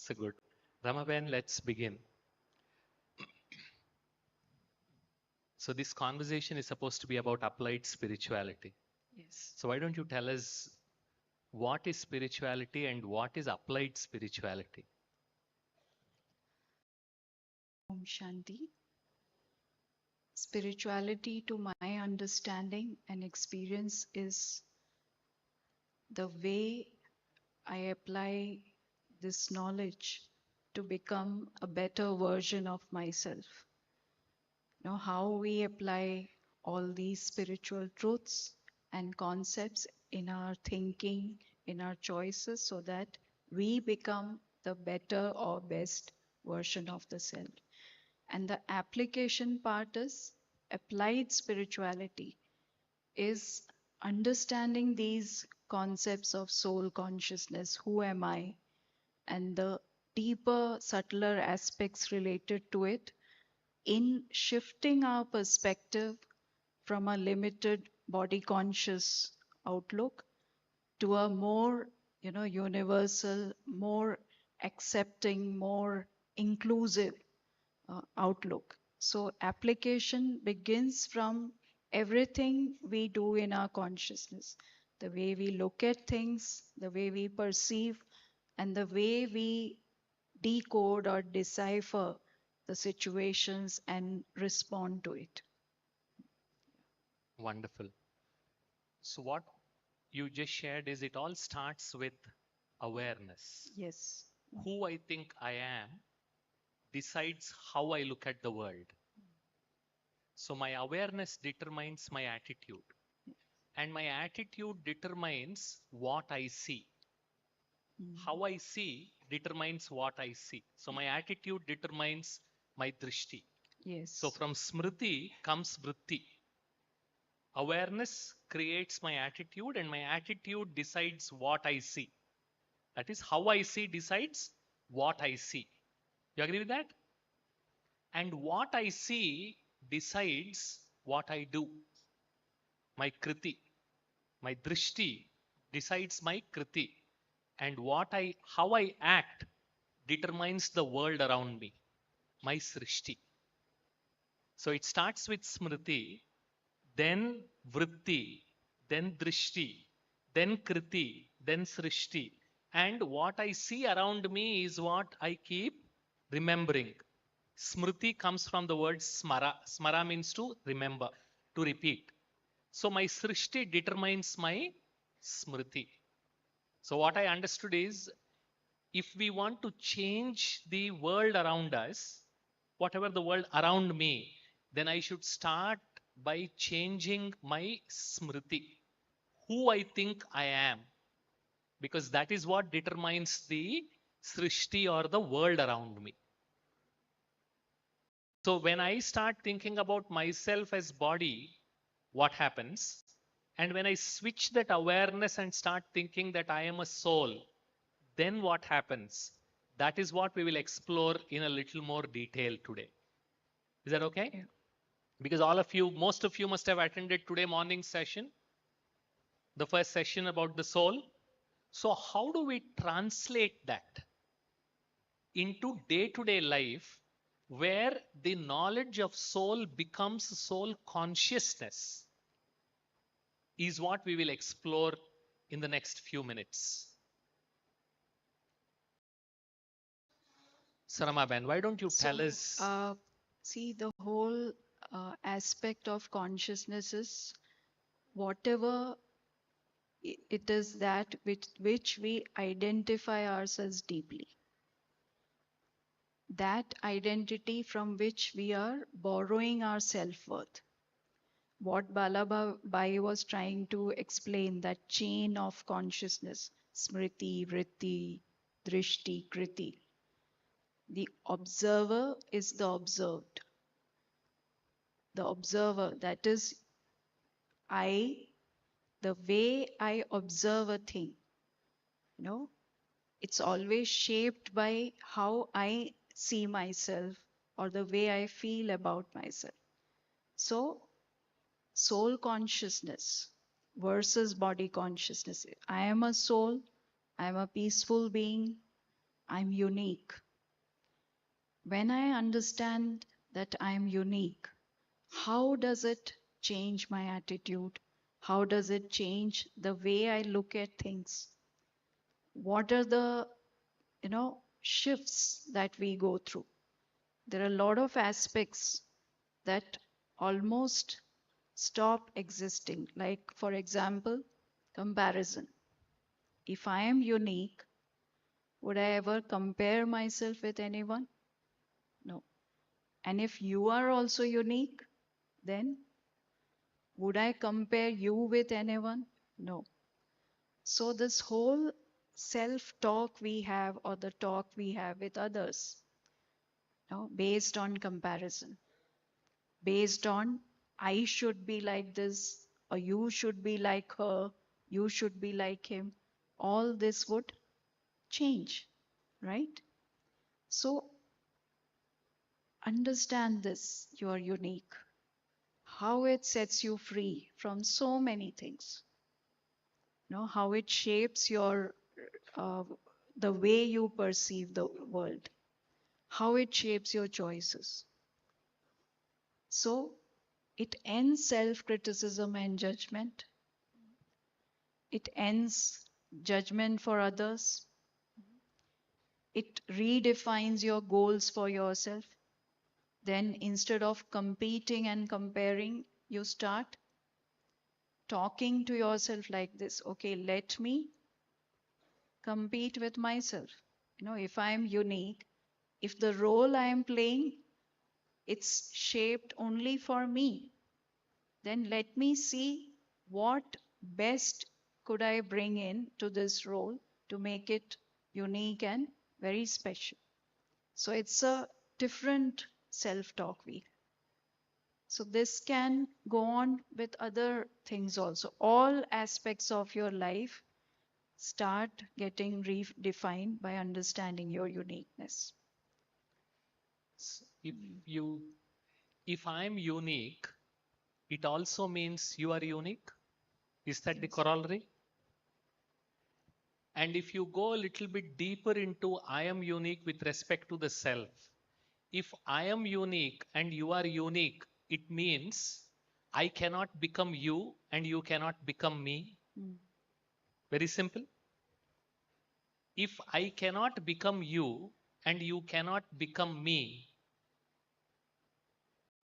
So good. Ramaben, let's begin. So this conversation is supposed to be about applied spirituality. Yes. So why don't you tell us what is spirituality and what is applied spirituality? Om Shanti. Spirituality, to my understanding and experience, is the way I apply this knowledge to become a better version of myself. How we apply all these spiritual truths and concepts in our thinking, in our choices, so that we become the better or best version of the self. And the application part is applied spirituality, is understanding these concepts of soul consciousness, who am I, and the deeper, subtler aspects related to it, in shifting our perspective from a limited body conscious outlook to a more universal, more accepting, more inclusive outlook. So application begins from everything we do in our consciousness, the way we look at things, the way we perceive, and the way we decode or decipher the situations and respond to it. Wonderful. So what you just shared is it all starts with awareness. Yes. Who I think I am decides how I look at the world. So my awareness determines my attitude, and my attitude determines what I see. How I see determines what I see. So my attitude determines my drishti. So Yes. from smriti comes vritti. Awareness creates my attitude, and my attitude decides what I see. That is, how I see decides what I see. You agree with that? And what I see decides what I do. My kriti, my drishti decides my kriti. And how I act determines the world around me, my srishti. So it starts with smriti, then vritti, then drishti, then kriti, then srishti. And what I see around me is what I keep remembering. Smriti comes from the word smara. Smara means to remember, to repeat. So my srishti determines my smriti. So what I understood is if we want to change the world around us, whatever the world around me, then I should start by changing my smriti, who I think I am, because that is what determines the srishti or the world around me. So when I start thinking about myself as body, what happens? And when I switch that awareness and start thinking that I am a soul, then what happens? That is what we will explore in a little more detail today. Is that okay? Yeah. Because all of you, most of you must have attended today morning session, the first session about the soul. So how do we translate that into day-to-day life where the knowledge of soul becomes soul consciousness is what we will explore in the next few minutes. Sarama Ben, why don't you tell So, us? see, the whole aspect of consciousness is whatever it is that with which we identify ourselves deeply. That identity from which we are borrowing our self-worth. What Balabai was trying to explain, that chain of consciousness, smriti, vritti, drishti, kriti. The observer is the observed. The observer, that is I, the way I observe a thing, you know, it's always shaped by how I see myself or the way I feel about myself. So, soul consciousness versus body consciousness. I am a soul, I am a peaceful being, I'm unique. When I understand that I'm unique, how does it change my attitude? How does it change the way I look at things? What are the, shifts that we go through? There are a lot of aspects that almost stop existing. Like, for example, comparison. If I am unique, would I ever compare myself with anyone? No. And if you are also unique, then would I compare you with anyone? No. So, this whole self talk we have, or the talk we have with others, based on comparison, based on I should be like this, or you should be like her, you should be like him, all this would change, right? So, understand this, you are unique, how it sets you free from so many things, how it shapes your uh, the way you perceive the world, how it shapes your choices. So it ends self criticism and judgment, it ends judgment for others, it redefines your goals for yourself. Then instead of competing and comparing, you start talking to yourself like this: okay, let me compete with myself. If I am unique, if the role I am playing, it's shaped only for me, then let me see what best could I bring in to this role to make it unique and very special. So it's a different self talk we. So this can go on with other things also. All aspects of your life start getting redefined by understanding your uniqueness. If you, if I'm unique, it also means you are unique. Is that the Yes. corollary? And if you go a little bit deeper into I am unique with respect to the self, if I am unique and you are unique, it means I cannot become you and you cannot become me. Mm. Very simple. If I cannot become you and you cannot become me,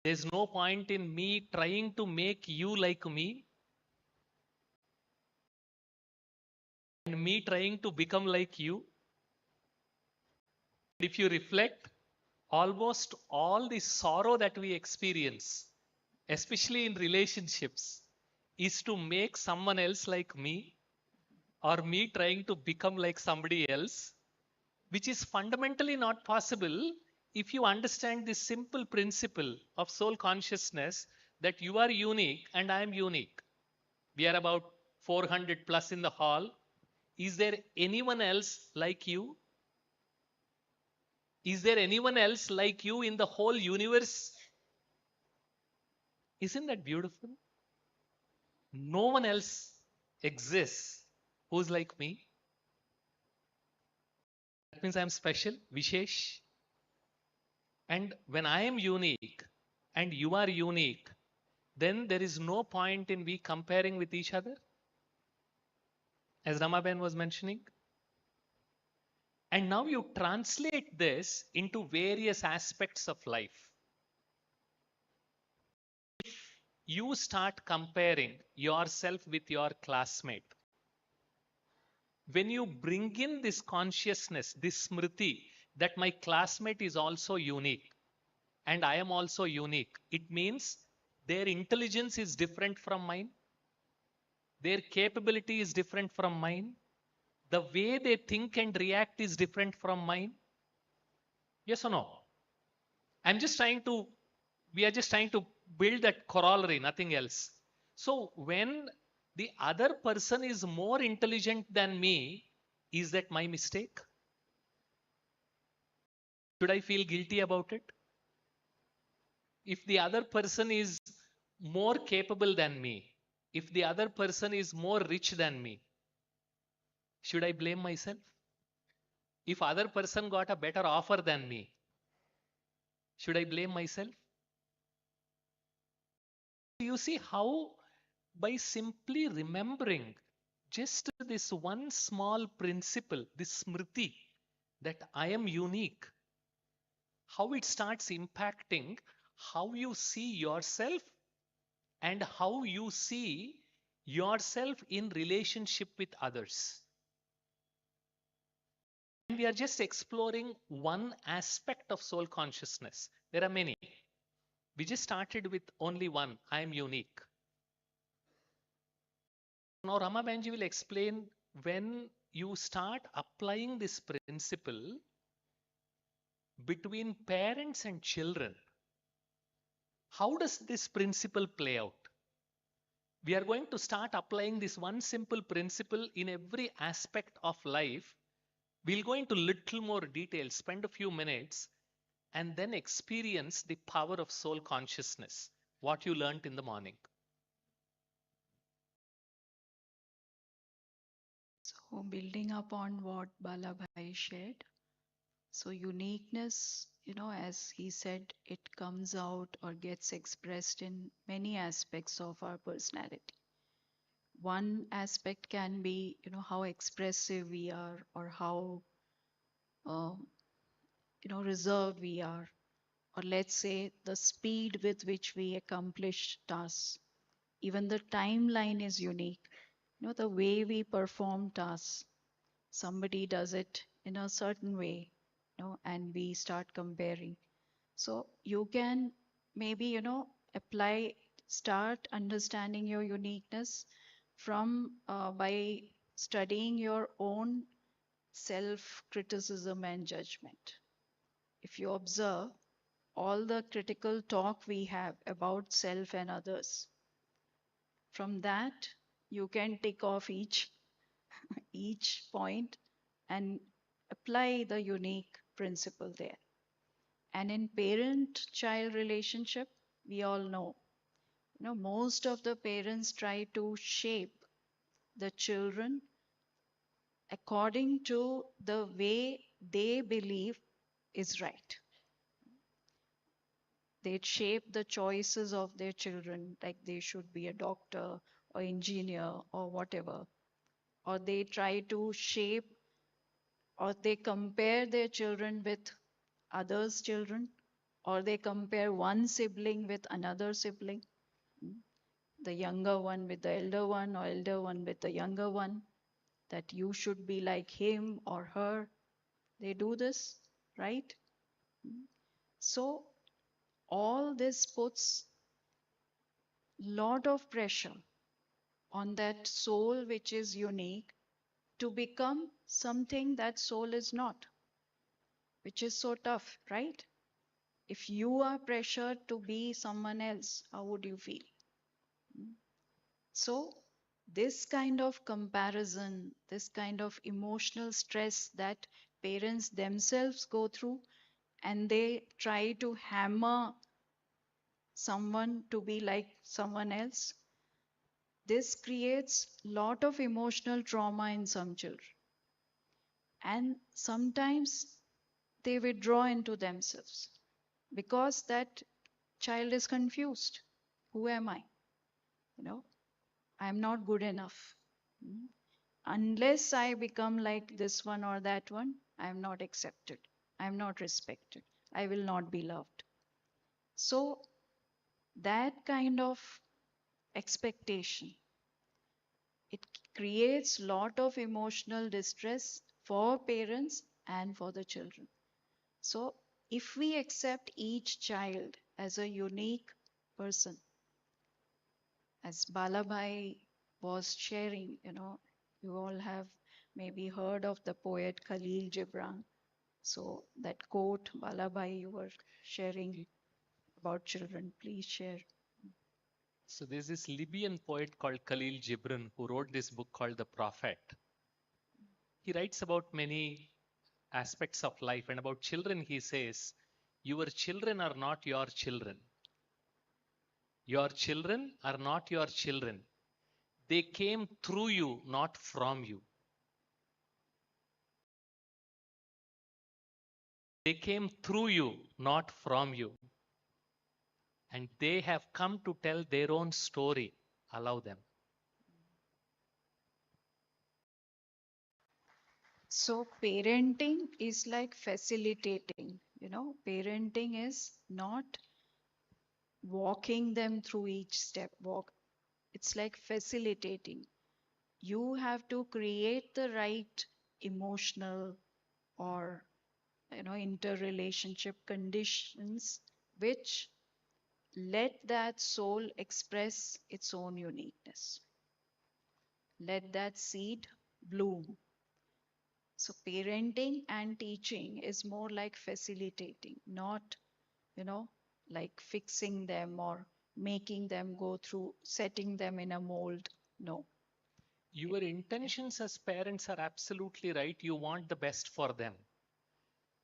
there's no point in me trying to make you like me and me trying to become like you. If you reflect, almost all the sorrow that we experience, especially in relationships, is to make someone else like me or me trying to become like somebody else, which is fundamentally not possible if you understand this simple principle of soul consciousness that you are unique and I am unique. We are about 400 plus in the hall. Is there anyone else like you? Is there anyone else like you in the whole universe? Isn't that beautiful? No one else exists who's like me. That means I'm special, Vishesh. And when I am unique and you are unique, then there is no point in we comparing with each other, as Ramaben was mentioning. And now you translate this into various aspects of life. You start comparing yourself with your classmate. When you bring in this consciousness, this smriti, that my classmate is also unique and I am also unique, it means their intelligence is different from mine, their capability is different from mine, the way they think and react is different from mine. Yes or no? I'm just trying to, we are just trying to build that corollary, nothing else. So when the other person is more intelligent than me, is that my mistake? Should I feel guilty about it? If the other person is more capable than me, if the other person is more rich than me, should I blame myself? If other person got a better offer than me, should I blame myself? You see how by simply remembering just this one small principle, this smriti, that I am unique, how it starts impacting how you see yourself and how you see yourself in relationship with others. And we are just exploring one aspect of soul consciousness. There are many. We just started with only one. I am unique. Now, Rama Benji will explain when you start applying this principle between parents and children, how does this principle play out? We are going to start applying this one simple principle in every aspect of life. We'll go into little more detail, spend a few minutes, and then experience the power of soul consciousness, what you learned in the morning. So, building upon what Bala Bhai shared, so uniqueness, as he said, it comes out or gets expressed in many aspects of our personality. One aspect can be, how expressive we are or how, uh, reserved we are, or let's say the speed with which we accomplish tasks. Even the timeline is unique. The way we perform tasks, somebody does it in a certain way, and we start comparing. So you can maybe, apply, start understanding your uniqueness from by studying your own self criticism and judgment. If you observe all the critical talk we have about self and others, from that you can tick off each point and apply the unique principle there. And in parent child relationship, we all know, most of the parents try to shape the children according to the way they believe is right. They shape the choices of their children, like they should be a doctor or engineer or whatever. Or they try to shape or they compare their children with others' children, or they compare one sibling with another sibling, the younger one with the elder one, or elder one with the younger one, that you should be like him or her. They do this, right? So, all this puts lot of pressure on that soul which is unique to become something that soul is not, which is so tough, right? If you are pressured to be someone else, how would you feel? So, this kind of comparison, this kind of emotional stress that parents themselves go through, and they try to hammer someone to be like someone else, this creates lot of emotional trauma in some children. And sometimes they withdraw into themselves because that child is confused. Who am I? You know, I'm not good enough. Mm. Unless I become like this one or that one, I'm not accepted. I'm not respected. I will not be loved. So, that kind of expectation, it creates lot of emotional distress for parents and for the children. So, if we accept each child as a unique person, as Balabhai was sharing, you all have maybe heard of the poet Khalil Gibran. So that quote, Balabhai, you were sharing about children, please share. So there's this Libyan poet called Khalil Gibran who wrote this book called The Prophet. He writes about many aspects of life, and about children he says, your children are not your children. Your children are not your children. They came through you, not from you. They came through you, not from you. And they have come to tell their own story. Allow them. So parenting is like facilitating, parenting is not walking them through each step. It's like facilitating. You have to create the right emotional or interrelationship conditions which let that soul express its own uniqueness. Let that seed bloom. So parenting and teaching is more like facilitating, not, you know, like fixing them or making them go through, setting them in a mold. No. Your intentions as parents are absolutely right. You want the best for them.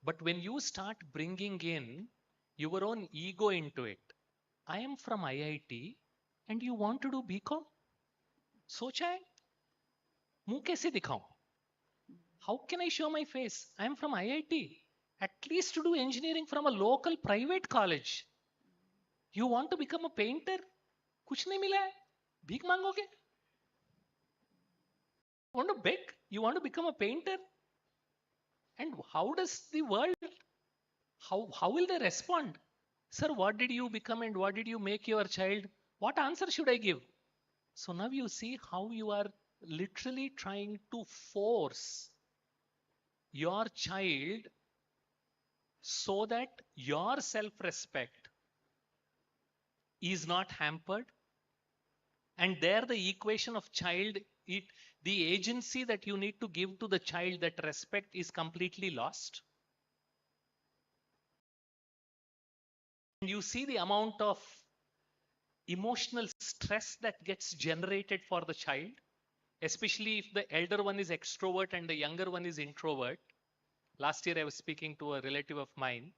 But when you start bringing in your own ego into it, I am from IIT and you want to do BCom? सोचा है मुंह कैसे दिखाऊं? How can I show my face? I am from IIT. At least to do engineering from a local private college. You want to become a painter? कुछ नहीं मिला है. भीख मांगोगे? You want to beg? You want to become a painter? And how does the world, how will they respond? Sir, what did you become and what did you make your child? What answer should I give? So now you see how you are literally trying to force your child so that your self respect is not hampered. And there, the equation of child, the agency that you need to give to the child, that respect is completely lost. And you see the amount of emotional stress that gets generated for the child, especially if the elder one is extrovert and the younger one is introvert. Last year, I was speaking to a relative of mine,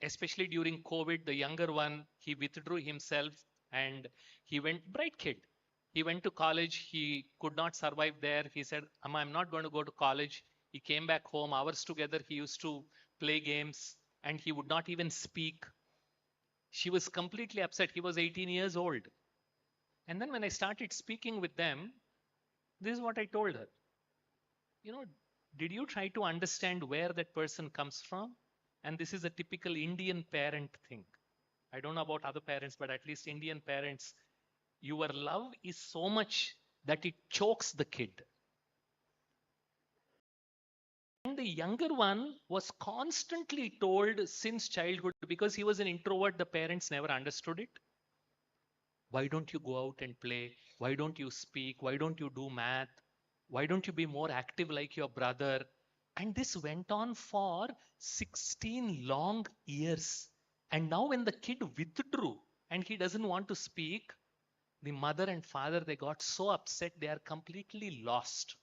especially during COVID, the younger one, he withdrew himself and he went, bright kid. He went to college. He could not survive there. He said, Amma, I'm not going to go to college. He came back home. Hours together, he used to play games and he would not even speak. She was completely upset. He was 18 years old. And then when I started speaking with them, this is what I told her. You know, did you try to understand where that person comes from? And this is a typical Indian parent thing. I don't know about other parents, but at least Indian parents, your love is so much that it chokes the kid. And the younger one was constantly told since childhood, because he was an introvert, the parents never understood it. Why don't you go out and play? Why don't you speak? Why don't you do math? Why don't you be more active like your brother? And this went on for 16 long years. And now when the kid withdrew and he doesn't want to speak, the mother and father, they got so upset, they are completely lost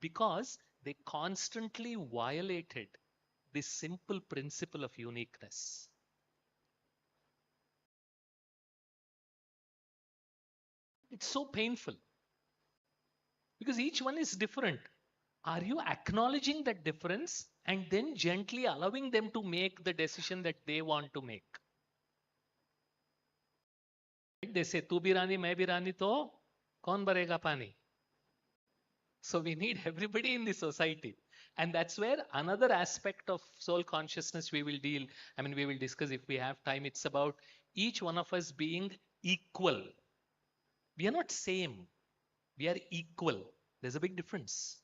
because they constantly violated this simple principle of uniqueness. It's so painful because each one is different. Are you acknowledging that difference and then gently allowing them to make the decision that they want to make? They say, "Tu bhi rani, main bhi rani, to kaun bharega pani?" So we need everybody in the society. And that's where another aspect of soul consciousness we will deal. I mean, we will discuss if we have time. It's about each one of us being equal. We are not same. We are equal. There's a big difference.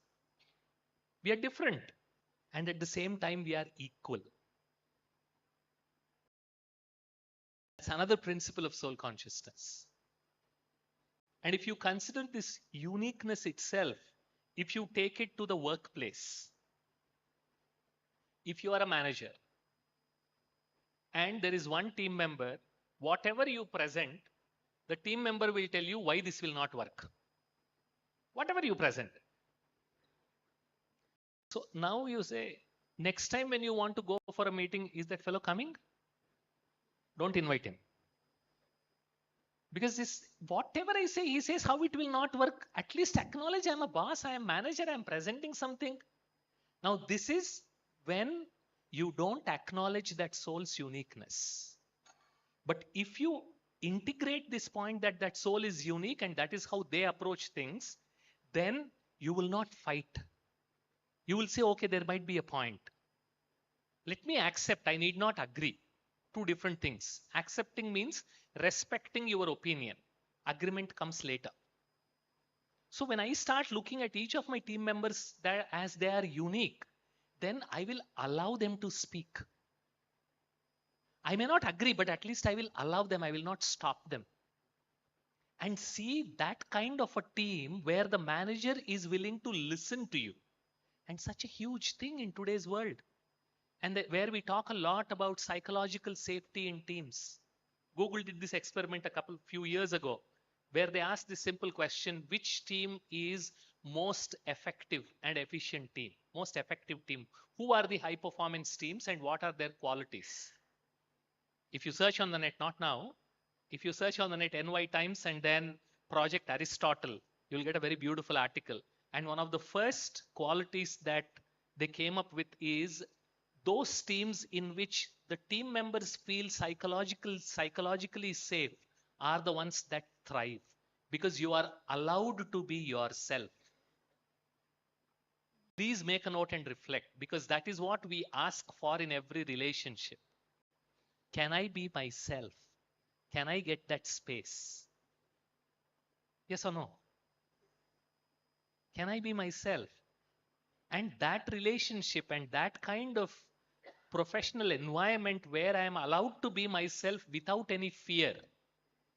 We are different. And at the same time, we are equal. That's another principle of soul consciousness. And if you consider this uniqueness itself, if you take it to the workplace, if you are a manager and there is one team member, whatever you present, the team member will tell you why this will not work. Whatever you present. So now you say, next time when you want to go for a meeting, is that fellow coming? Don't invite him. Because this, whatever I say, he says how it will not work. At least acknowledge I'm a boss, I am manager, I'm presenting something. Now this is when you don't acknowledge that soul's uniqueness. But if you integrate this point that that soul is unique and that is how they approach things, then you will not fight. You will say, okay, there might be a point. Let me accept, I need not agree. Two different things. Accepting means respecting your opinion. Agreement comes later. So when I start looking at each of my team members that as they are unique, then I will allow them to speak. I may not agree, but at least I will allow them. I will not stop them. And see that kind of a team where the manager is willing to listen to you. And such a huge thing in today's world. And where we talk a lot about psychological safety in teams. Google did this experiment a few years ago where they asked this simple question, which team is most effective and efficient team? Most effective team. Who are the high performance teams and what are their qualities? If you search on the net, not now, if you search on the net NY Times and then Project Aristotle, you'll get a very beautiful article. And one of the first qualities that they came up with is those teams in which the team members feel psychologically safe are the ones that thrive because you are allowed to be yourself. Please make a note and reflect because that is what we ask for in every relationship. Can I be myself? Can I get that space? Yes or no? Can I be myself? And that relationship and that kind of professional environment where I am allowed to be myself without any fear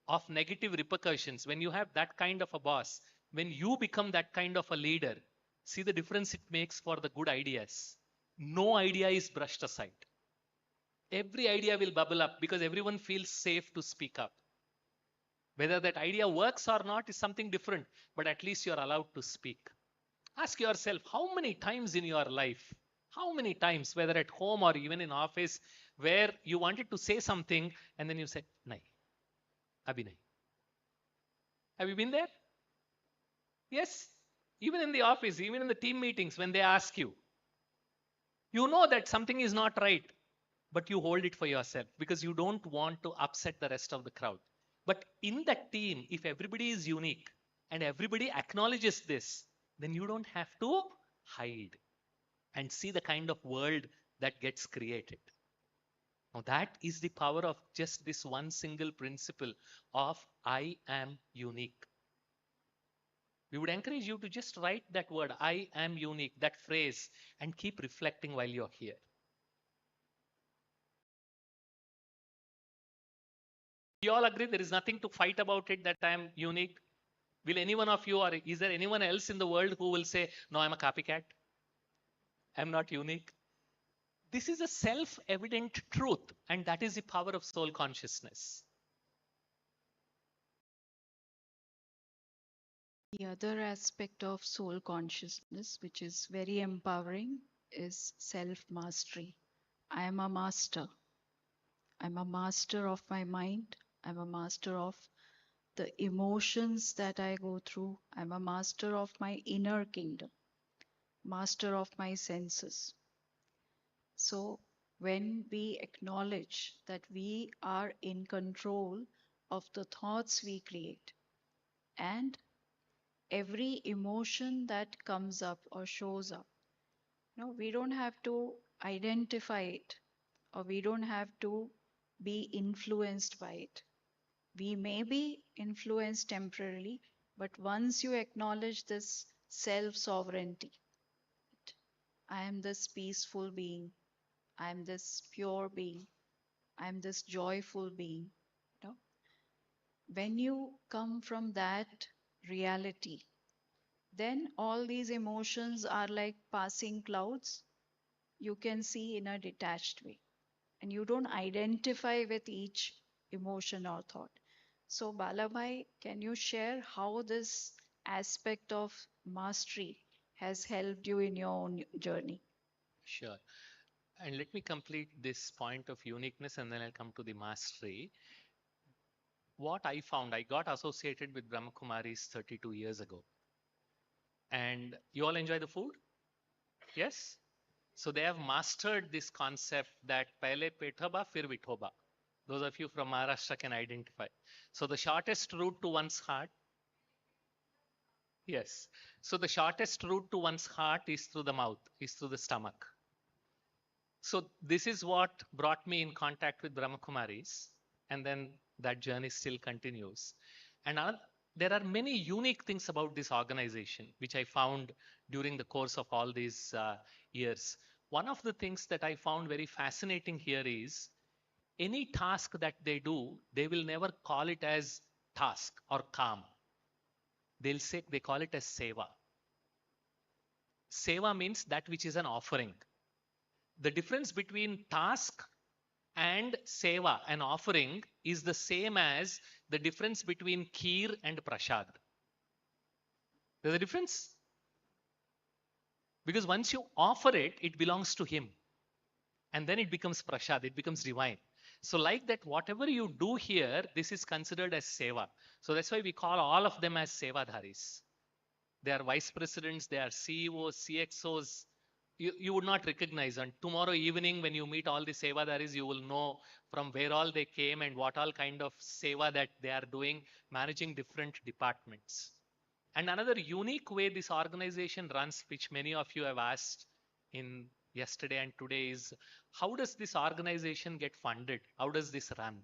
of negative repercussions, when you have that kind of a boss, when you become that kind of a leader, see the difference it makes for the good ideas. No idea is brushed aside. Every idea will bubble up because everyone feels safe to speak up. Whether that idea works or not is something different, but at least you're allowed to speak. Ask yourself how many times in your life, how many times, whether at home or even in office, where you wanted to say something and then you said, Nahi, abhi nahi. Have you been there? Yes. Even in the office, even in the team meetings, when they ask you, you know that something is not right, but you hold it for yourself because you don't want to upset the rest of the crowd. But in that team, if everybody is unique and everybody acknowledges this, then you don't have to hide and see the kind of world that gets created. Now, that is the power of just this one single principle of I am unique. We would encourage you to just write that word, I am unique, that phrase, and keep reflecting while you're here. We all agree there is nothing to fight about it that I am unique. Will any one of you, or is there anyone else in the world who will say, no, I'm a copycat? I'm not unique. This is a self evident truth, and that is the power of soul consciousness. The other aspect of soul consciousness, which is very empowering, is self mastery. I am a master. I'm a master of my mind. I'm a master of the emotions that I go through. I'm a master of my inner kingdom, master of my senses. So, when we acknowledge that we are in control of the thoughts we create and every emotion that comes up or shows up, no, we don't have to identify it or we don't have to be influenced by it. We may be influenced temporarily, but once you acknowledge this self sovereignty, I am this peaceful being, I am this pure being, I am this joyful being. You know, when you come from that reality, then all these emotions are like passing clouds you can see in a detached way, and you don't identify with each emotion or thought. So, Balabai, can you share how this aspect of mastery has helped you in your own journey? Sure. And let me complete this point of uniqueness and then I'll come to the mastery. What I found, I got associated with Brahma Kumaris 32 years ago. And you all enjoy the food? Yes? So they have mastered this concept that pehle pethoba fir vithoba. Those of you from Maharashtra can identify. So the shortest route to one's heart, yes. So the shortest route to one's heart is through the mouth, is through the stomach. So this is what brought me in contact with Brahmakumaris, and then that journey still continues. And there are many unique things about this organization, which I found during the course of all these years. One of the things that I found very fascinating here is any task that they do, they will never call it as task or calm. They call it as seva. Seva means that which is an offering. The difference between task and seva, an offering, is the same as the difference between kheer and prasad. There's a difference because once you offer it, it belongs to him, and then it becomes prasad, it becomes divine. So like that, whatever you do here, this is considered as seva. So that's why we call all of them as sevadharis. They are vice presidents, they are CEOs, CXOs. You would not recognize. And tomorrow evening, when you meet all the sevadaris, you will know from where all they came and what all kind of seva that they are doing, managing different departments. And another unique way this organization runs, which many of you have asked in yesterday and today, is how does this organization get funded? How does this run?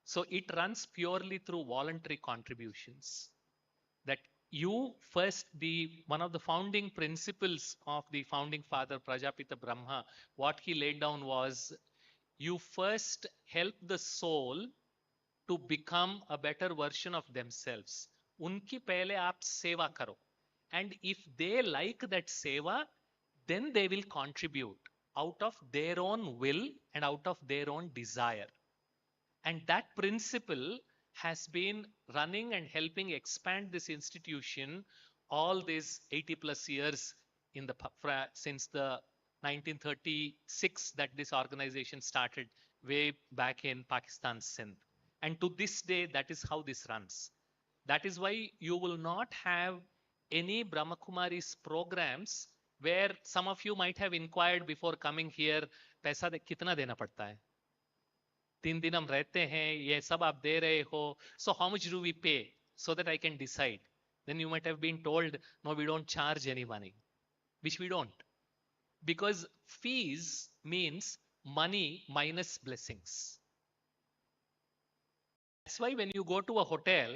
So it runs purely through voluntary contributions. That you first, the one of the founding principles of the founding father Prajapita Brahma, what he laid down was you first help the soul to become a better version of themselves. उनकी पहले आप सेवा करो. And if they like that seva, then they will contribute out of their own will and out of their own desire. And that principle has been running and helping expand this institution all these 80 plus years in the since the 1936 that this organization started way back in Pakistan Sindh. And to this day, that is how this runs. That is why you will not have any Brahmakumaris programs where some of you might have inquired before coming here, पैसा कितना देना पड़ता है? 3 दिन हम रहते हैं, ये सब आप दे रहे हो, so how much do we pay so that I can decide? Then you might have been told, no, we don't charge any money, which we don't. Because fees means money minus blessings. That's why when you go to a hotel,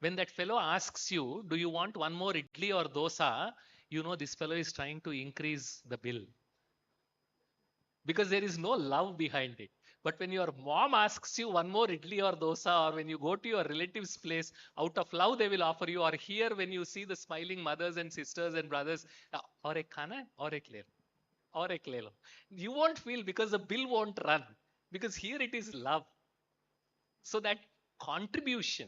when that fellow asks you, do you want one more idli or dosa? You know this fellow is trying to increase the bill. Because there is no love behind it. But when your mom asks you one more idli or dosa, or when you go to your relative's place, out of love they will offer you. Or here when you see the smiling mothers and sisters and brothers, aur ek khana hai, aur ek le lo, aur ek le lo. You won't feel because the bill won't run. Because here it is love. So that contribution,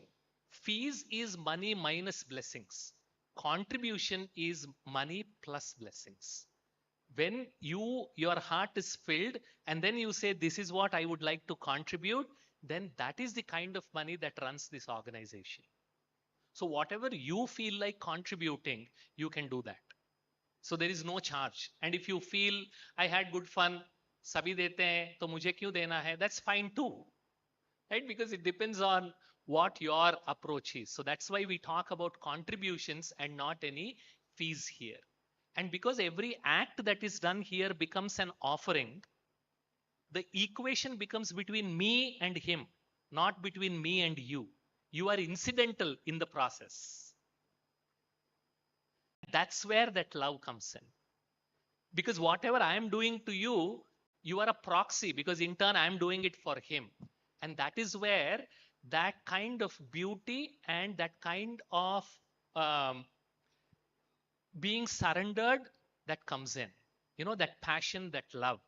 fees is money minus blessings. Contribution is money plus blessings. When your heart is filled and then you say, this is what I would like to contribute, then that is the kind of money that runs this organization. So whatever you feel like contributing, you can do that. So there is no charge. And if you feel I had good fun, sabhi dete hain, to mujhe kyun dena hai, that's fine too. Right? Because it depends on what your approach is. So that's why we talk about contributions and not any fees here. And because every act that is done here becomes an offering, the equation becomes between me and him, not between me and you. You are incidental in the process. That's where that love comes in. Because whatever I am doing to you, you are a proxy, because in turn I am doing it for him. And that is where that kind of beauty and that kind of being surrendered, that comes in. You know, that passion, that love.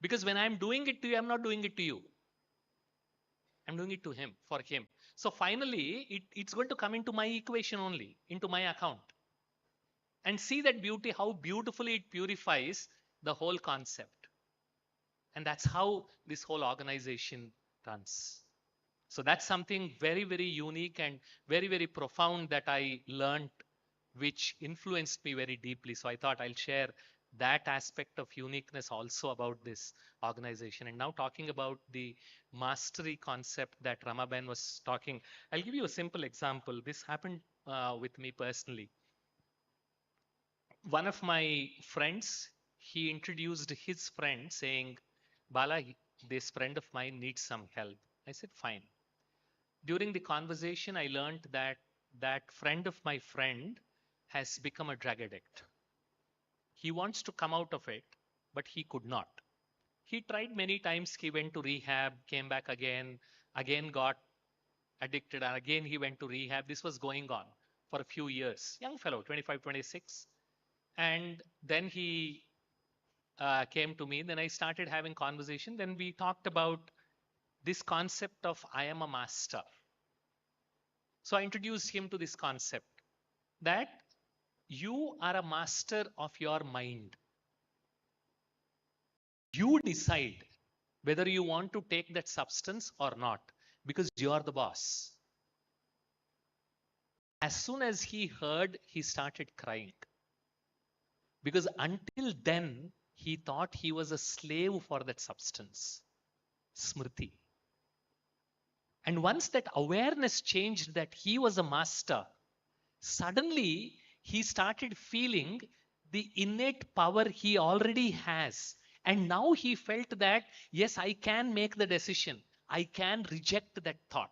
Because when I'm doing it to you, I'm not doing it to you. I'm doing it to him, for him. So finally, it's going to come into my equation only, into my account. And see that beauty, how beautifully it purifies the whole concept. And that's how this whole organization runs. So that's something very, very unique and very, very profound that I learned, which influenced me very deeply. So I thought I'll share that aspect of uniqueness also about this organization. And now talking about the mastery concept that Ramaben was talking, I'll give you a simple example. This happened with me personally. One of my friends, he introduced his friend saying, Bala, this friend of mine needs some help. I said, fine. During the conversation, I learned that that friend of my friend has become a drug addict. He wants to come out of it, but he could not. He tried many times. He went to rehab, came back again got addicted, and again he went to rehab. This was going on for a few years. Young fellow, 25, 26. And then he came to me. Then I started having conversation. Then we talked about this concept of I am a master. So I introduced him to this concept that you are a master of your mind. You decide whether you want to take that substance or not because you are the boss. As soon as he heard, he started crying because until then, he thought he was a slave for that substance, Smriti. And once that awareness changed that he was a master, suddenly he started feeling the innate power he already has. And now he felt that, yes, I can make the decision. I can reject that thought.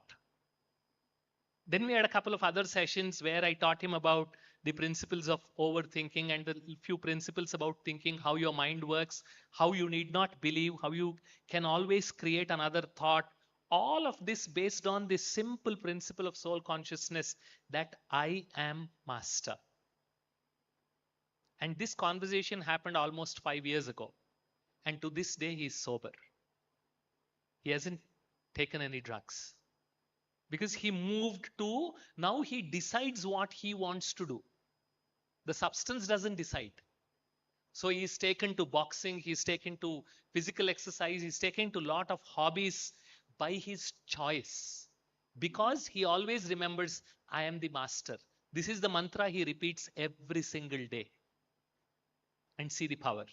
Then we had a couple of other sessions where I taught him about the principles of overthinking and the few principles about thinking, how your mind works, how you need not believe, how you can always create another thought. All of this based on this simple principle of soul consciousness that I am master. And this conversation happened almost 5 years ago. And to this day, he's sober. He hasn't taken any drugs because he moved to now he decides what he wants to do. The substance doesn't decide. So he's taken to boxing, he's taken to physical exercise, he's taken to a lot of hobbies by his choice because he always remembers, I am the master. This is the mantra he repeats every single day. And see the power.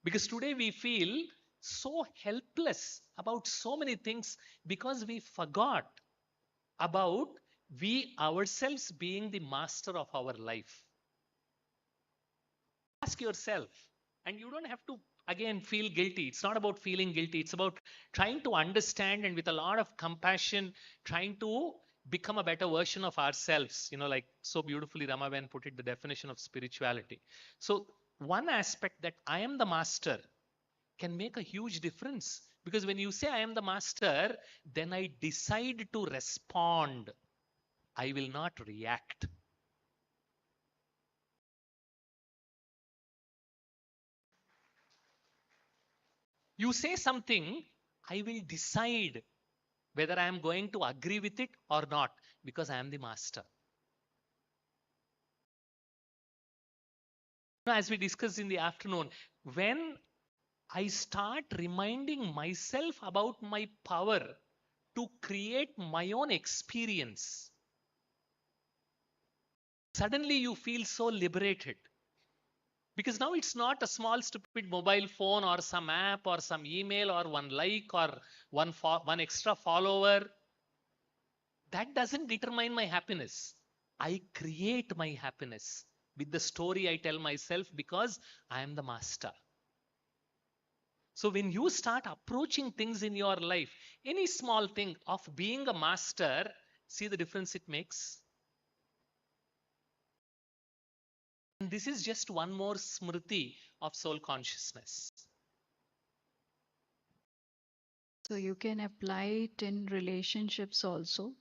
Because today we feel so helpless about so many things because we forgot about we ourselves being the master of our life. Ask yourself, and you don't have to again feel guilty. It's not about feeling guilty, it's about trying to understand and with a lot of compassion, trying to become a better version of ourselves. Like so beautifully Ramaben put it, the definition of spirituality. So, one aspect that I am the master can make a huge difference because when you say I am the master, then I decide to respond. I will not react. You say something, I will decide whether I am going to agree with it or not because I am the master. As we discussed in the afternoon, when I start reminding myself about my power to create my own experience, suddenly you feel so liberated. Because now it's not a small stupid mobile phone or some app or some email or one like or one extra follower. That doesn't determine my happiness. I create my happiness with the story I tell myself because I am the master. So when you start approaching things in your life, any small thing of being a master, see the difference it makes. And this is just one more smriti of soul consciousness. So you can apply it in relationships also.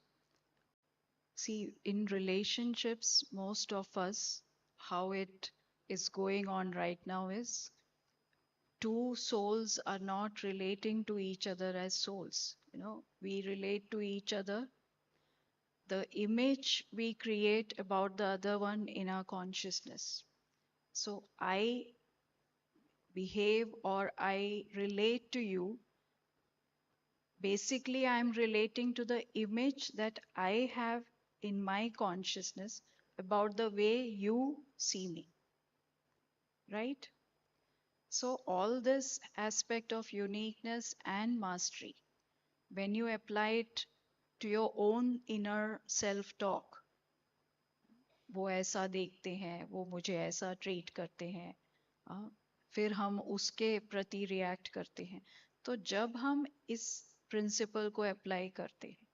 See, in relationships, most of us, how it is going on right now is two souls are not relating to each other as souls. We relate to each other. The image we create about the other one in our consciousness. So I behave or I relate to you. Basically, I'm relating to the image that I have in my consciousness about the way you see me. right? So, all this aspect of uniqueness and mastery, when you apply it to your own inner self talk, वो ऐसा देखते हैं, वो मुझे ऐसा treat करते हैं, फिर हम उसके प्रति रिएक्ट करते हैं. तो जब हम इस प्रिंसिपल को अप्लाई करते हैं,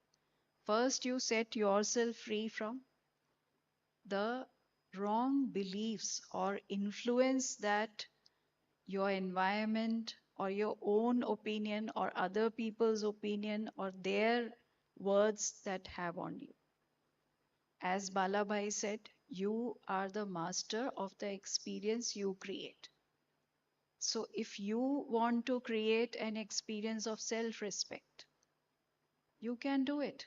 first you set yourself free from the wrong beliefs or influence that your environment or your own opinion or other people's opinion or their words that have on you. As Balabai said, you are the master of the experience you create. So if you want to create an experience of self respect, you can do it,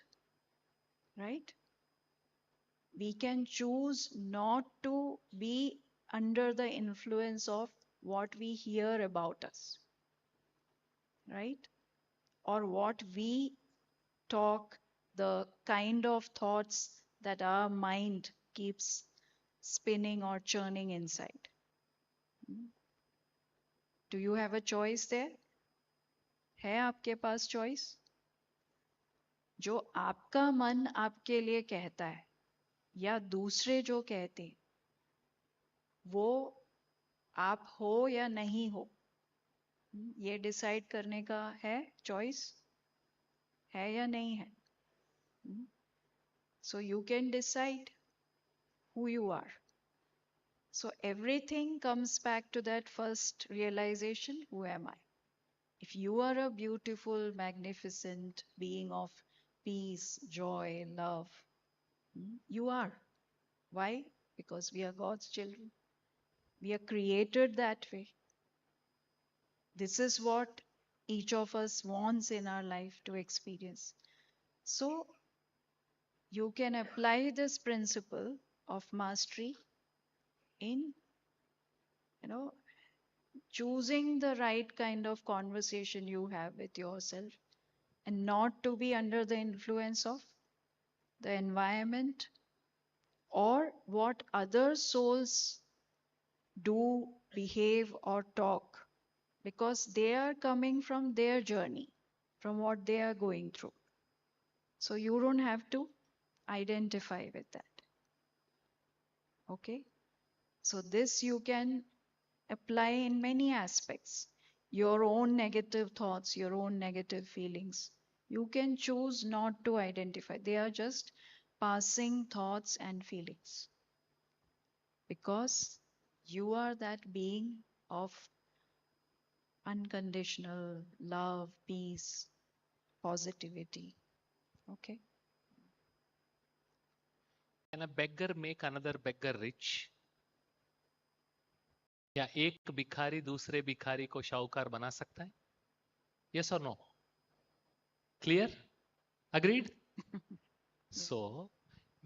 right? We can choose not to be under the influence of what we hear about us, right? Or what we talk, the kind of thoughts that our mind keeps spinning or churning inside. Do you have a choice there? है आपके पास choice? जो आपका मन आपके लिए कहता है या दूसरे जो कहते हैं, वो आप हो या नहीं हो, ये डिसाइड करने का है, चॉइस है या नहीं है. So you can decide who you are. So everything comes back to that first realization, who am I? If you are a beautiful, magnificent being of peace, joy, love, you are. Why? Because we are God's children. We are created that way. This is what each of us wants in our life to experience. So you can apply this principle of mastery in, you know, choosing the right kind of conversation you have with yourself and not to be under the influence of the environment or what other souls do, behave, or talk, because they are coming from their journey, from what they are going through. So you don't have to identify with that. Okay? So this you can apply in many aspects. Your own negative thoughts, your own negative feelings. You can choose not to identify. They are just passing thoughts and feelings. Because you are that being of unconditional love, peace, positivity. Okay? Can a beggar make another beggar rich? या एक भिखारी दूसरे भिखारी को शाहूकार बना सकता है? Yes or no? Clear? Agreed? So,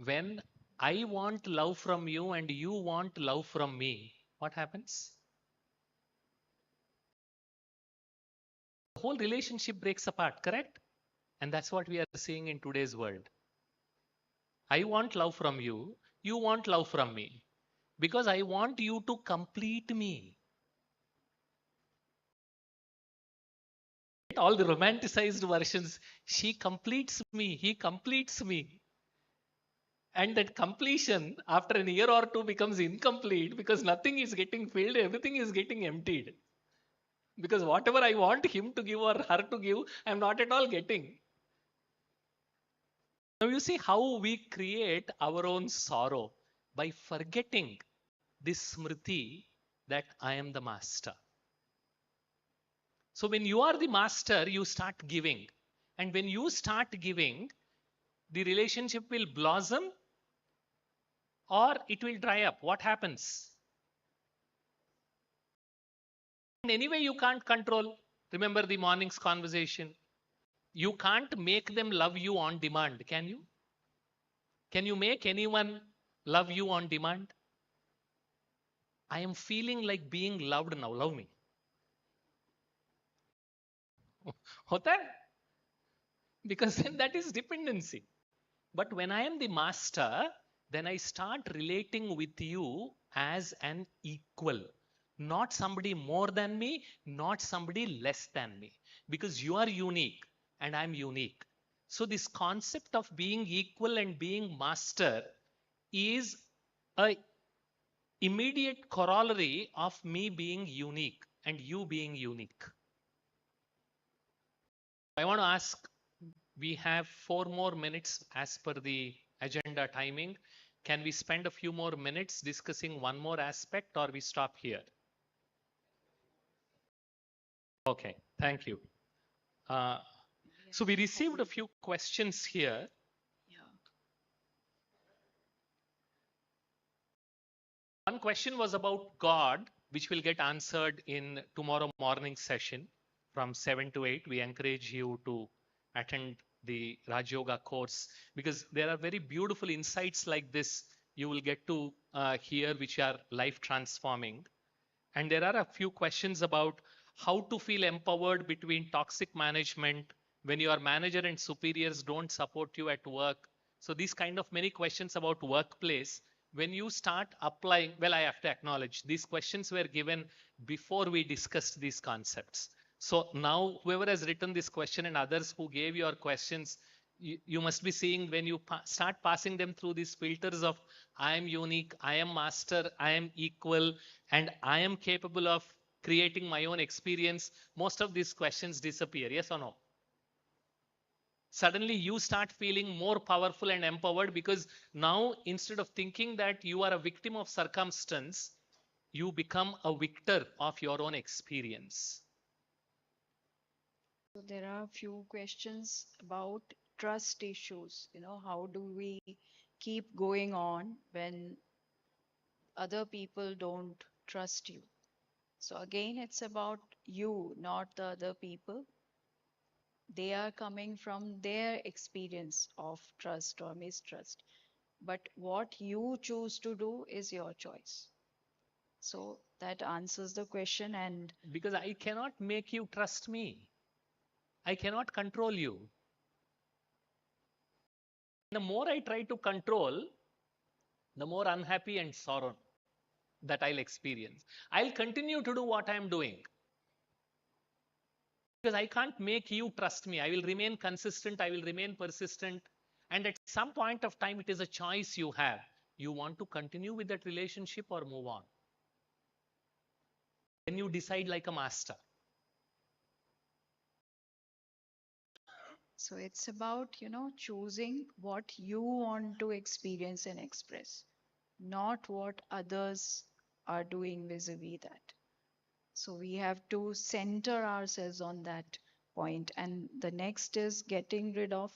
when I want love from you and you want love from me, what happens? The whole relationship breaks apart, correct? And that's what we are seeing in today's world. I want love from you, you want love from me, because I want you to complete me. All the romanticized versions, she completes me, he completes me. And that completion after a year or two becomes incomplete because nothing is getting filled, everything is getting emptied. Because whatever I want him to give or her to give, I'm not at all getting. Now you see how we create our own sorrow by forgetting this smriti that I am the master. So when you are the master, you start giving. And when you start giving, the relationship will blossom or it will dry up. What happens? And anyway, you can't control. Remember the morning's conversation. You can't make them love you on demand, can you? Can you make anyone love you on demand? I am feeling like being loved now. Love me. होता है? Because then that is dependency. But when I am the master, then I start relating with you as an equal, Not somebody more than me, not somebody less than me, because you are unique and I'm unique. So this concept of being equal and being master is a immediate corollary of me being unique and you being unique. I want to ask, we have 4 more minutes as per the agenda timing. Can we spend a few more minutes discussing one more aspect, or we stop here? Okay, thank you. Uh, so we received a few questions here. Yeah. One question was about God, which will get answered in tomorrow morning session from 7 to 8. We encourage you to attend the Raj Yoga course, because there are very beautiful insights like this you will get to hear, which are life transforming. And there are a few questions about how to feel empowered between toxic management when your manager and superiors don't support you at work. So these kind of many questions about workplace. When you start applying, well, I have to acknowledge these questions were given before we discussed these concepts. So now whoever has written this question and others who gave your questions, you must be seeing when you start passing them through these filters of I am unique, I am master, I am equal, and I am capable of creating my own experience, most of these questions disappear. Yes or no? Suddenly you start feeling more powerful and empowered, because now instead of thinking that you are a victim of circumstance, you become a victor of your own experience. So there are a few questions about trust issues. How do we keep going on when other people don't trust you? So again, it's about you, not the other people. They are coming from their experience of trust or mistrust. But what you choose to do is your choice. So that answers the question. And Because I cannot make you trust me, I cannot control you. The more I try to control, the more unhappy and sorrow that I'll experience. I'll continue to do what I'm doing, because I can't make you trust me. I will remain consistent, I will remain persistent. And at some point of time, it is a choice you have. You want to continue with that relationship or move on. Then you decide like a master. so it's about, choosing what you want to experience and express, not what others are doing vis-a-vis that. So we have to center ourselves on that point. And the next is getting rid of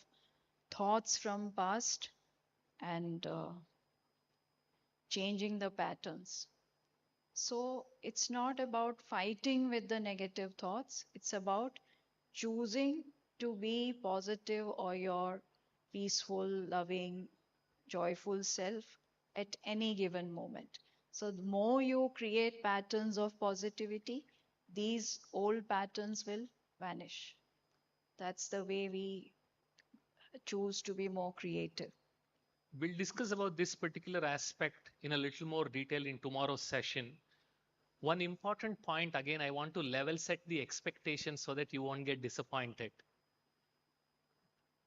thoughts from past and changing the patterns. So it's not about fighting with the negative thoughts. It's about choosing to be positive or your peaceful, loving, joyful self at any given moment. So the more you create patterns of positivity, these old patterns will vanish. That's the way we choose to be more creative. We'll discuss about this particular aspect in a little more detail in tomorrow's session. One important point, again, I want to level set the expectations so that you won't get disappointed.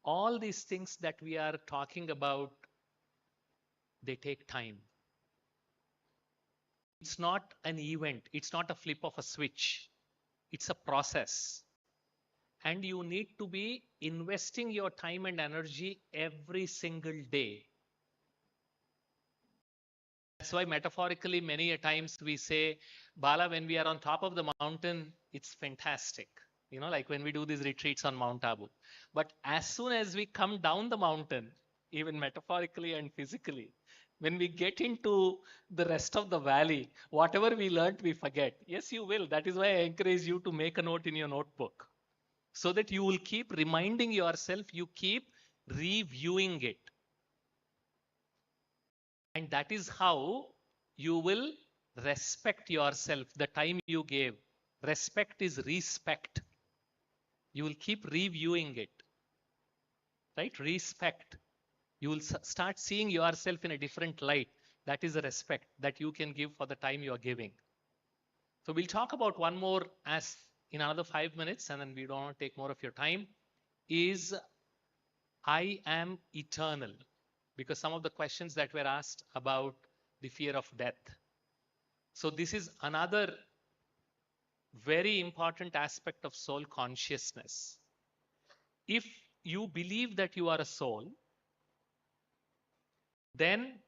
All these things that we are talking about, they take time. It's not an event, it's not a flip of a switch, it's a process. And you need to be investing your time and energy every single day. That's why metaphorically many a times we say, Bala, when we are on top of the mountain, it's fantastic. Like when we do these retreats on Mount Abu. But as soon as we come down the mountain, even metaphorically and physically, when we get into the rest of the valley, whatever we learned, we forget. Yes, you will. That is why I encourage you to make a note in your notebook, so that you will keep reminding yourself, you keep reviewing it. And that is how you will respect yourself, the time you gave. Respect is respect. You will keep reviewing it, right? Respect. You will start seeing yourself in a different light. That is a respect that you can give for the time you are giving. So we'll talk about one more as in another 5 minutes, and then we don't want to take more of your time. Is I am eternal? Because some of the questions that were asked about the fear of death. So this is another very important aspect of soul consciousness. If you believe that you are a soul, then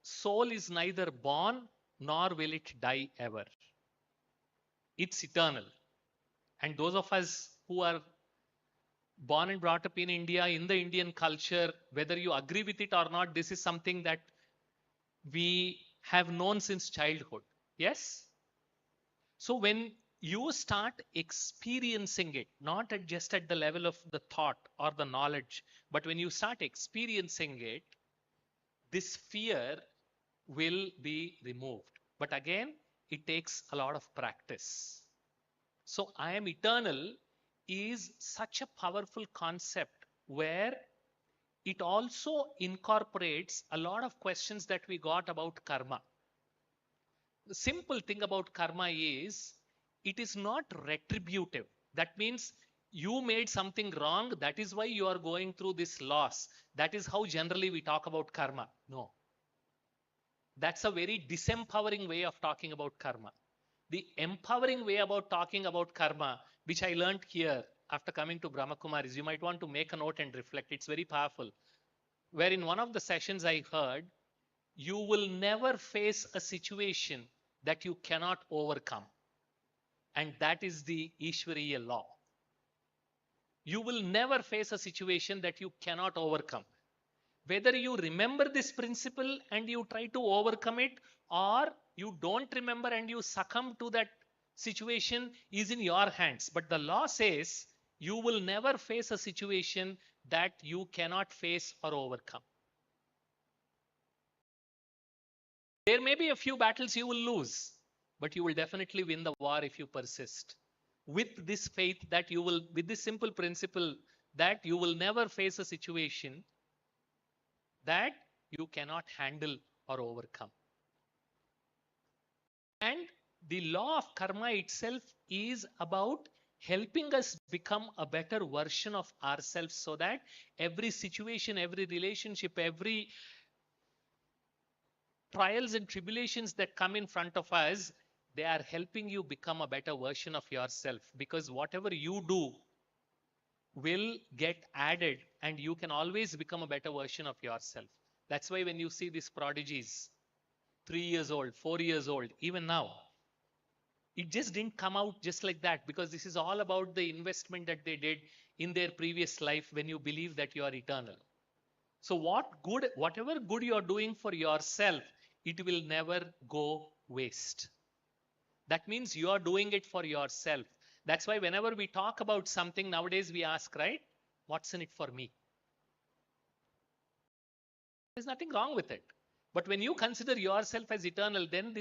soul is neither born nor will it die ever. It's eternal. And those of us who are born and brought up in India, in the Indian culture, whether you agree with it or not, this is something that we have known since childhood. Yes? So when you start experiencing it, not just at the level of the thought or the knowledge, but when you start experiencing it, this fear will be removed. But again, it takes a lot of practice. So I am eternal is such a powerful concept where it also incorporates a lot of questions that we got about karma. The simple thing about karma is it is not retributive. That means you made something wrong, that is why you are going through this loss. That is how generally we talk about karma. No. That's a very disempowering way of talking about karma. The empowering way about talking about karma, which I learned here after coming to Brahma Kumaris, you might want to make a note and reflect. It's very powerful. Where in one of the sessions I heard, you will never face a situation that you cannot overcome. And that is the Ishwariya law. You will never face a situation that you cannot overcome. Whether you remember this principle and you try to overcome it, or you don't remember and you succumb to that situation, is in your hands. But the law says you will never face a situation that you cannot face or overcome. There may be a few battles you will lose, but you will definitely win the war if you persist. With this faith that you will, with this simple principle that you will never face a situation that you cannot handle or overcome. And the law of karma itself is about helping us become a better version of ourselves so that every situation, every relationship, every trials and tribulations that come in front of us, they are helping you become a better version of yourself, because whatever you do will get added and you can always become a better version of yourself. That's why when you see these prodigies, 3 years old, 4 years old, even now, it just didn't come out just like that, because this is all about the investment that they did in their previous life when you believe that you are eternal. So whatever good you are doing for yourself, it will never go waste. That means you are doing it for yourself. That's why whenever we talk about something nowadays, we ask, right? What's in it for me? There's nothing wrong with it. But when you consider yourself as eternal, then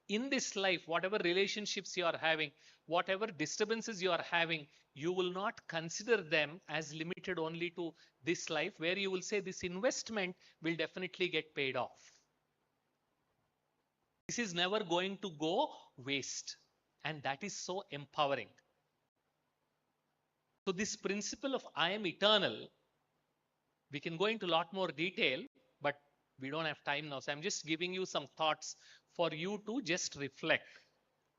in this life, whatever relationships you are having, whatever disturbances you are having, you will not consider them as limited only to this life, where you will say this investment will definitely get paid off. This is never going to go waste. And that is so empowering. So this principle of I am eternal, we can go into a lot more detail, but we don't have time now. So I'm just giving you some thoughts for you to just reflect.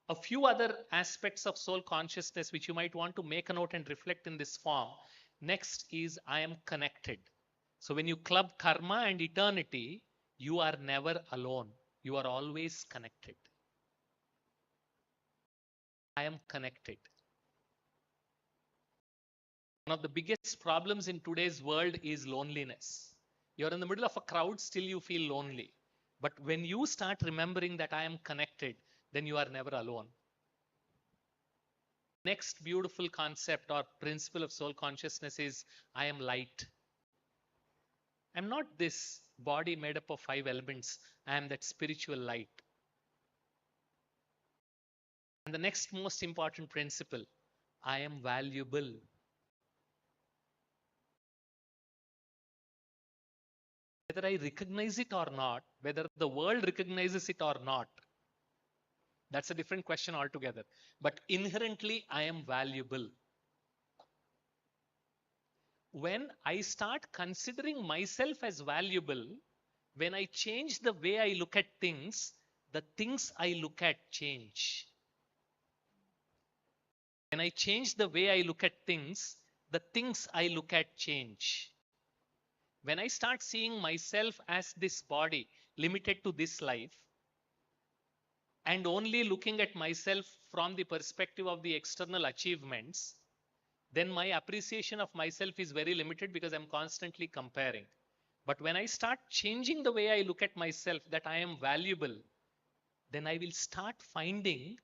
A few other aspects of soul consciousness which you might want to make a note and reflect in this form. Next is I am connected. So when you club karma and eternity, you are never alone. You are always connected. I am connected. One of the biggest problems in today's world is loneliness. You're in the middle of a crowd, still you feel lonely. But when you start remembering that I am connected, then you are never alone. Next beautiful concept or principle of soul consciousness is I am light. I'm not this body made up of 5 elements. I am that spiritual light. And the next most important principle, I am valuable. Whether I recognize it or not, whether the world recognizes it or not, That's a different question altogether. But inherently, I am valuable. When I start considering myself as valuable, when I change the way I look at things, the things I look at change. When I change the way I look at things, the things I look at change. When I start seeing myself as this body limited to this life and only looking at myself from the perspective of the external achievements, then my appreciation of myself is very limited because I'm constantly comparing. But when I start changing the way I look at myself, that I am valuable, then I will start finding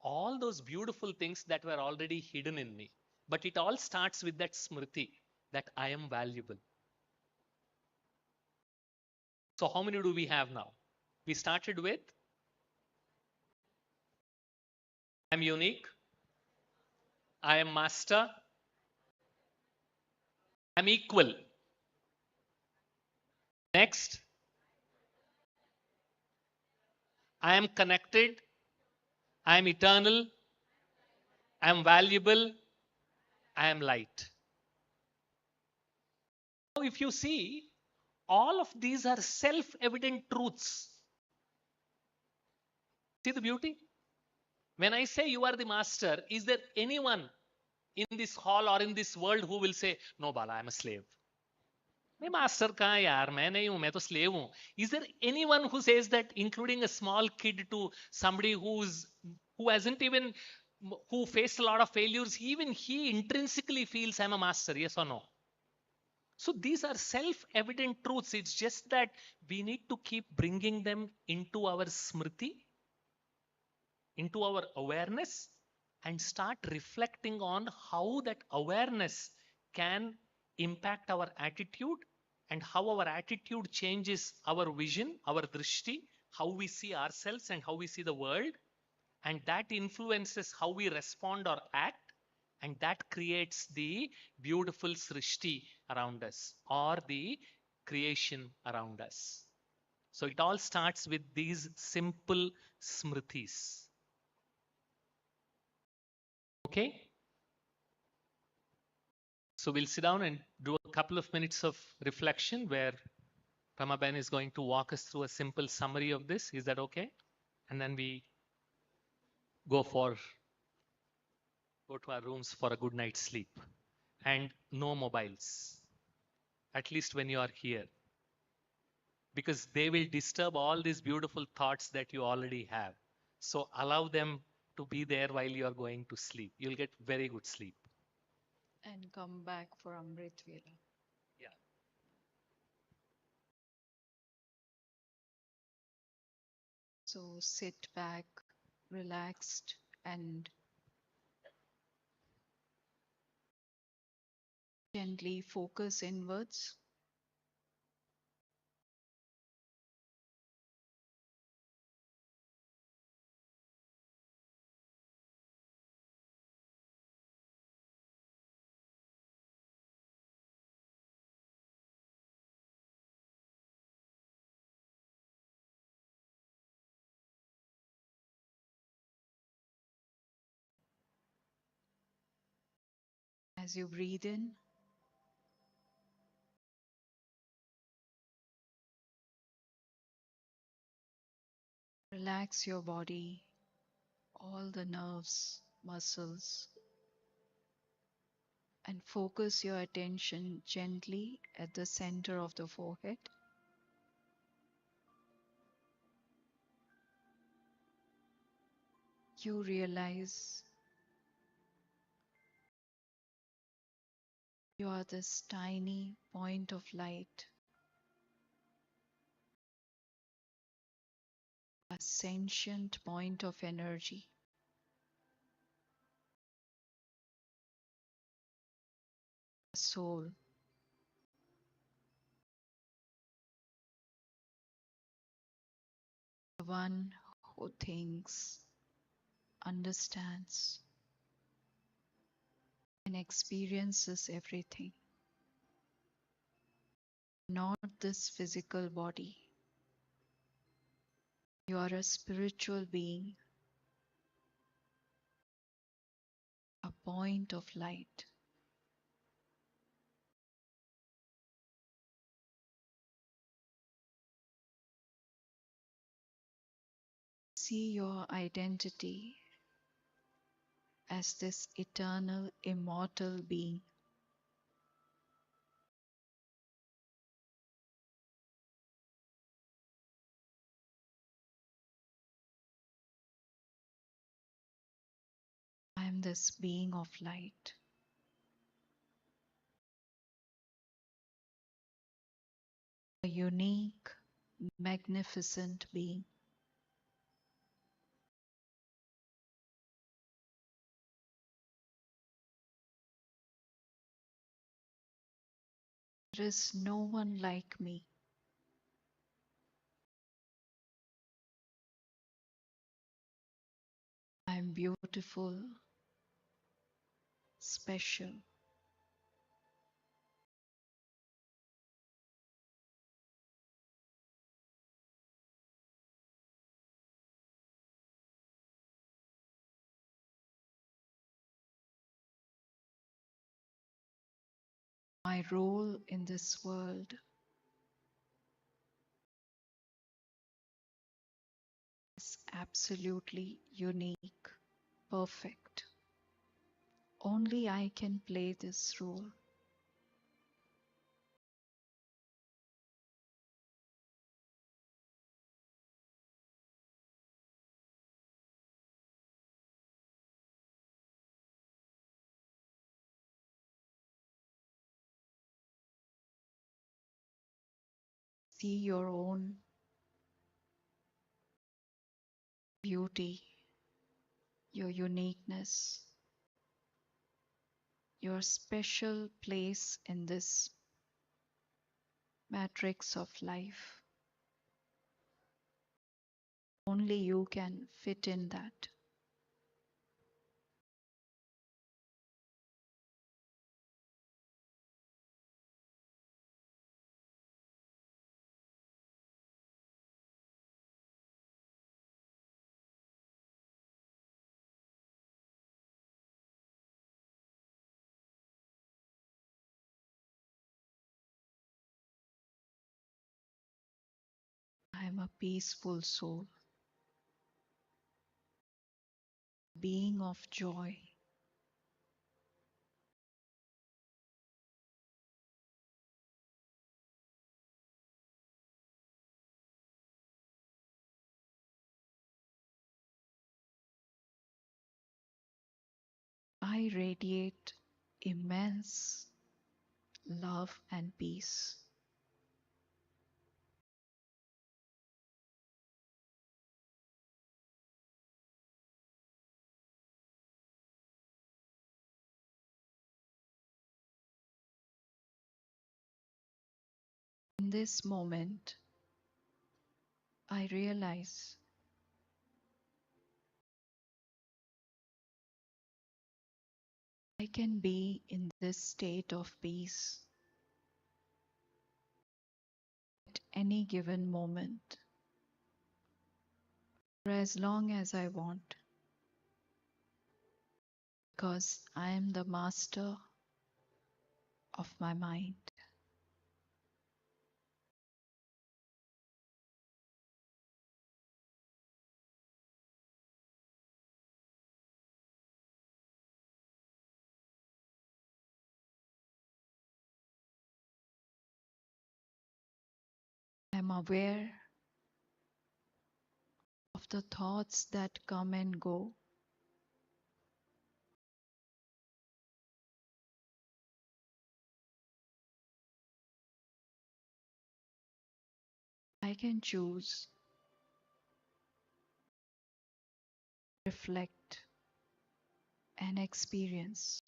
all those beautiful things that were already hidden in me. But it all starts with that smriti that I am valuable. So, how many do we have now? We started with I'm unique, I am master, I'm equal. Next, I am connected, I am eternal, I am valuable, I am light. Now, if you see, all of these are self evident truths. See the beauty? When I say you are the master, is there anyone in this hall or in this world who will say, no, Bala, I'm a slave? मैं master कहाँ यार मैं नहीं हूं मैं तो slave हूं. Is there anyone who says that, including a small kid to somebody who hasn't even who faced a lot of failures, even he intrinsically feels I'm a master, yes or no? So these are self-evident truths. It's just that we need to keep bringing them into our smriti, into our awareness, and start reflecting on how that awareness can impact our attitude and how our attitude changes our vision, our drishti, how we see ourselves and how we see the world. And that influences how we respond or act. And that creates the beautiful srishti around us or the creation around us. So it all starts with these simple smritis. Okay? So we'll sit down and do a couple of minutes of reflection where Ramaben is going to walk us through a simple summary of this. Is that okay? And then we go to our rooms for a good night's sleep. And no mobiles, at least when you are here, because they will disturb all these beautiful thoughts that you already have. So allow them to be there while you are going to sleep. You'll get very good sleep. And come back for Amrit Vela. Yeah. So sit back, relaxed, and gently focus inwards. As you breathe in, relax your body, all the nerves, muscles, and focus your attention gently at the center of the forehead. You realize you are this tiny point of light, a sentient point of energy, a soul, the one who thinks, understands, and experiences everything. Not this physical body. You are a spiritual being point of light. See your identity as this eternal, immortal being. I am this being of light, a unique, magnificent being. There is no one like me. I am beautiful, special. My role in this world is absolutely unique, perfect. Only I can play this role. See your own beauty, your uniqueness, your special place in this matrix of life. Only you can fit in that. I am a peaceful soul, being of joy. I radiate immense love and peace. In this moment, I realize I can be in this state of peace at any given moment for as long as I want, because I am the master of my mind. I am aware of the thoughts that come and go. I can choose, reflect, and experience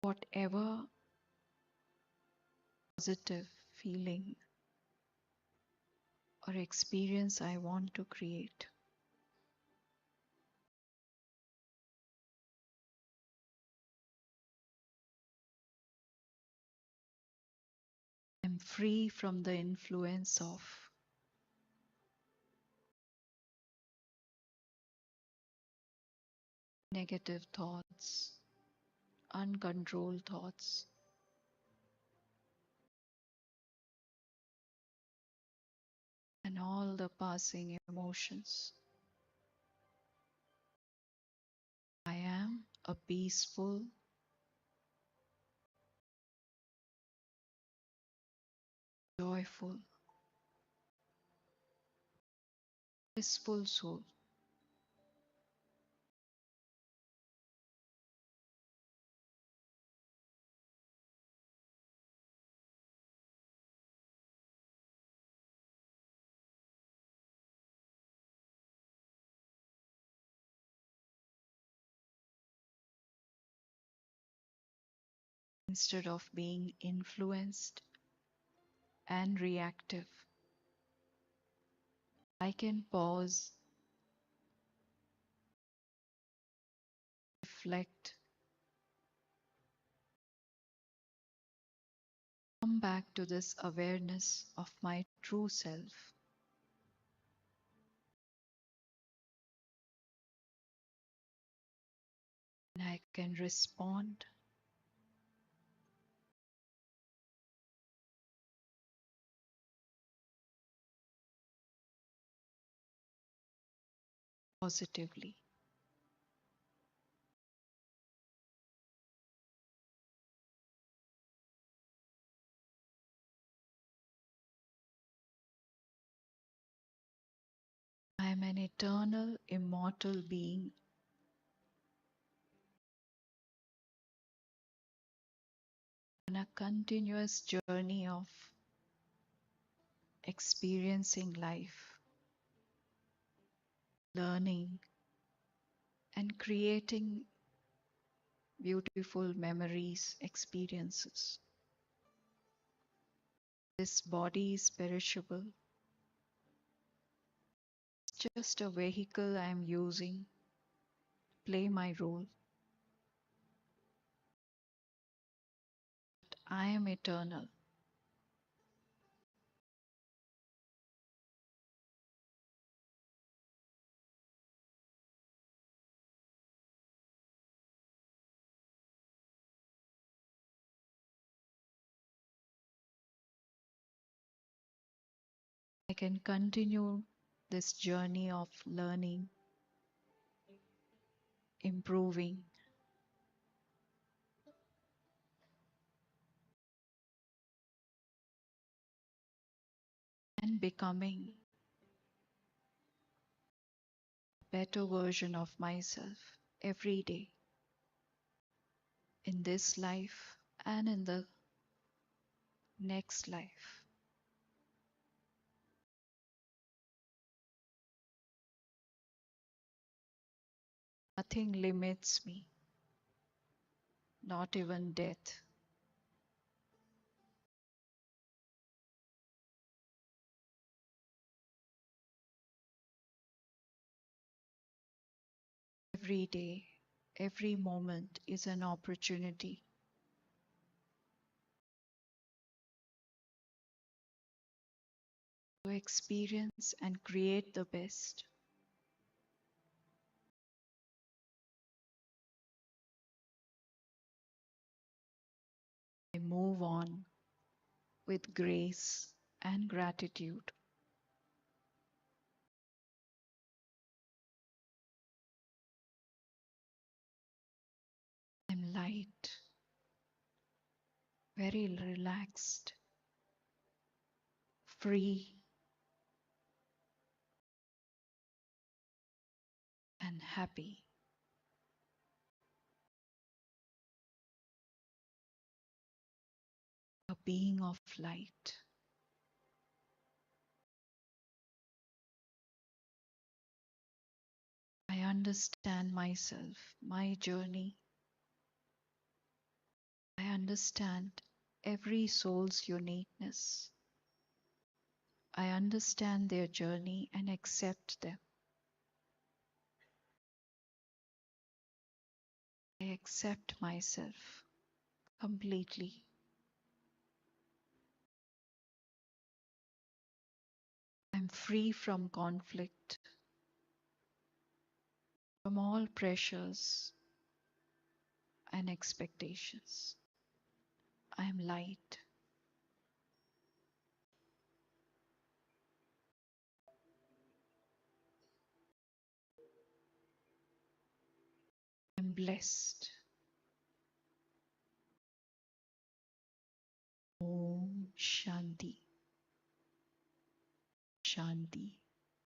whatever positive feeling or experience I want to create. I'm free from the influence of negative thoughts, uncontrolled thoughts, and all the passing emotions. I am a peaceful, joyful, blissful soul. Instead of being influenced and reactive, I can pause, reflect, come back to this awareness of my true self, and I can respond positively. I am an eternal, immortal being on a continuous journey of experiencing life, learning, and creating beautiful memories, experiences. This body is perishable, it's just a vehicle I am using to play my role. I am eternal. I can continue this journey of learning, improving, and becoming a better version of myself every day in this life and in the next life. Nothing limits me, not even death. Every day, every moment is an opportunity to experience and create the best. I move on with grace and gratitude. I'm light, very relaxed, free, and happy. A being of light. I understand myself, my journey. I understand every soul's uniqueness. I understand their journey and accept them. I accept myself completely. I'm free from conflict, from all pressures and expectations. I'm light. I'm blessed. Om Shanti.